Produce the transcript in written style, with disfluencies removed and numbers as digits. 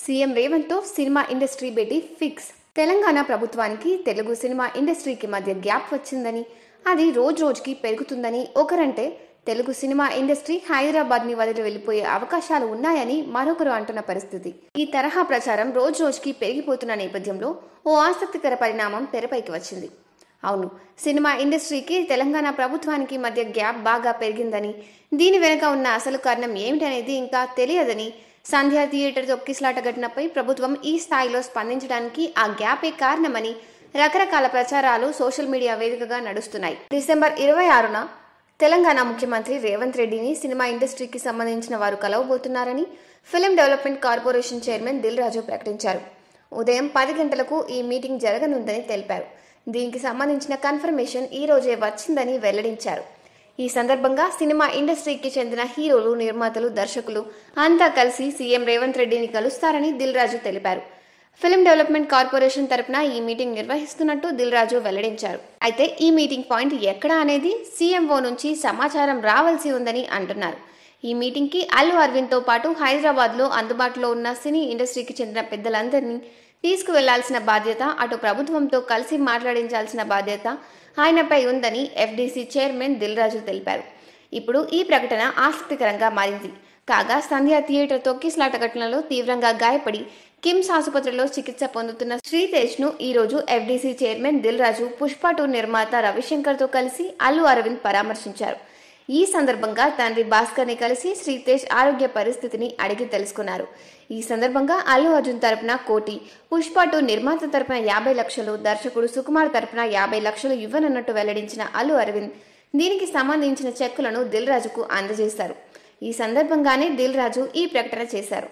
CM Revanth తో cinema industry భేటీ fix. Telangana ప్రభుత్వానికి Telugu cinema ఇండస్ట్రీకి మధ్య గ్యాప్ వచ్చిందని, అది రోజు రోజుకి పెరుగుతుందని ఒకరంటే, తెలుగు సినిమా ఇండస్ట్రీ హైదరాబాద్ ని వదిలి వెళ్లిపోయే అవకాశాలు ఉన్నాయని మరొకరు అంటున్న పరిస్థితి. ఈ తరహా ప్రచారం రోజు రోజుకి పెరిగిపోతున్న నేపథ్యంలో ఓ ఆసక్తికర పరిణామం తెరపైకి వచ్చింది. అవును, సినిమా ఇండస్ట్రీకి తెలంగాణ ప్రభుత్వానికి మధ్య గ్యాప్ బాగా పెరిగిందని, దీని వెనుక ఉన్న అసలు కారణం ఏమిటనేది ఇంకా తెలియదని, సంధ్యా థియేటర్ తొక్కిసలాట ఘటనపై ప్రభుత్వం ఈ స్థాయిలో స్పందించడానికి ఆ గ్యాపే కారణమని రకరకాల ప్రచారాలు సోషల్ మీడియా వేదికగా నడుస్తున్నాయి. డిసెంబర్ 26న తెలంగాణ ముఖ్యమంత్రి రేవంత్ రెడ్డిని సినిమా ఇండస్ట్రీకి సంబంధించిన వారు కలవబోతున్నారని film development corporation chairman Dil Raju ప్రకటించారు. ఉదయం 10 గంటలకు ఈ మీటింగ్ జరగనుందని తెలిపారు. దీనికి సంబంధించిన కన్ఫర్మేషన్ ఈ రోజే వచ్చిందని వెల్లడించారు. ఈ సందర్భంగా సినిమా ఇండస్ట్రీకి చెందిన హీరోలు, నిర్మాతలు, దర్శకులు అంతా కలిసి సీఎం రేవంత్ రెడ్డిని కలుస్తారని దిల్ రాజు తెలిపారు. ఫిల్మ్ డెవలప్మెంట్ కార్పొరేషన్ తరపున ఈ మీటింగ్ నిర్వహిస్తున్నట్టు దిల్ రాజు వెల్లడించారు. అయితే ఈ మీటింగ్ పాయింట్ ఎక్కడ అనేది సీఎంఓ నుంచి సమాచారం రావాల్సి ఉందని అంటున్నారు. ఈ మీటింగ్ కి అల్లు అరవింద్ తో పాటు హైదరాబాద్ లో అందుబాటులో ఉన్న సినీ ఇండస్ట్రీకి చెందిన పెద్దలందరినీ తీసుకువెళ్లాల్సిన బాధ్యత, అటు ప్రభుత్వంతో కలిసి మాట్లాడించాల్సిన బాధ్యత ఆయనపై ఉందని ఎఫ్డీసీ చైర్మన్ దిల్ రాజు తెలిపారు. ఇప్పుడు ఈ ప్రకటన ఆసక్తికరంగా మారింది. కాగా సంధ్యా థియేటర్ తొక్కిసలాట ఘటనలో తీవ్రంగా గాయపడి కిమ్స్ ఆసుపత్రిలో చికిత్స పొందుతున్న శ్రీతేజ్ ను ఈ రోజు ఎఫ్డీసీ చైర్మన్ దిల్ రాజు పుష్ప 2 నిర్మాత రవిశంకర్ తో కలిసి అల్లు అరవింద్ పరామర్శించారు. ఈ సందర్భంగా తండ్రి భాస్కర్ ని కలిసి శ్రీతేజ్ ఆరోగ్య పరిస్థితిని అడిగి తెలుసుకున్నారు. ఈ సందర్భంగా అల్లు అర్జున్ తరపున 1 కోటి, పుష్ప 2 నిర్మాత తరపున 50 లక్షలు, దర్శకుడు సుకుమార్ తరపున 50 లక్షలు ఇవ్వనున్నట్టు వెల్లడించిన అల్లు అరవింద్ దీనికి సంబంధించిన చెక్కులను దిల్ రాజుకు అందజేశారు. ఈ సందర్భంగానే దిల్ రాజు ఈ ప్రకటన చేశారు.